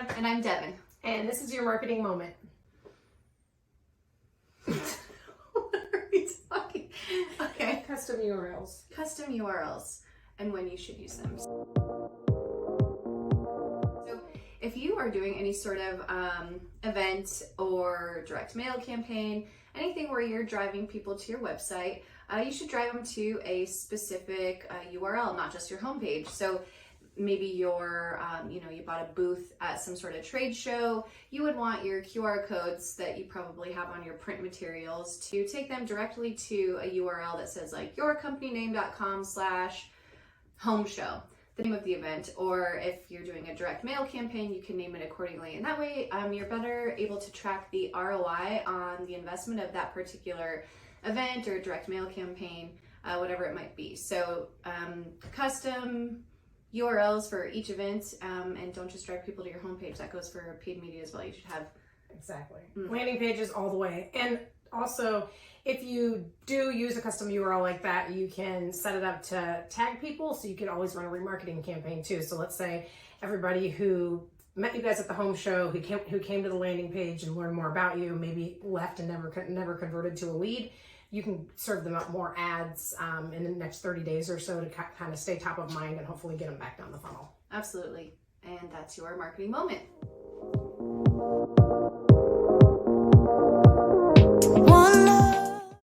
Amanda. And I'm Devon. And this is your marketing moment. What are we talking? Okay. Custom URLs. Custom URLs and when you should use them. So if you are doing any sort of event or direct mail campaign, anything where you're driving people to your website, you should drive them to a specific URL, not just your homepage. So maybe you're, you bought a booth at some sort of trade show. You would want your QR codes that you probably have on your print materials to take them directly to a URL that says like yourcompanyname.com/home show, the name of the event. Or if you're doing a direct mail campaign, you can name it accordingly. And that way you're better able to track the ROI on the investment of that particular event or direct mail campaign, whatever it might be. So custom URLs for each event, and don't just drive people to your homepage. That goes for paid media as well. You should have Exactly. Landing pages all the way. And also, if you do use a custom URL like that, you can set it up to tag people, so you can always run a remarketing campaign too. So let's say everybody who met you guys at the home show, who came to the landing page and learned more about you, maybe left and never converted to a lead. You can serve them up more ads in the next 30 days or so to kind of stay top of mind and hopefully get them back down the funnel. Absolutely. And that's your marketing moment.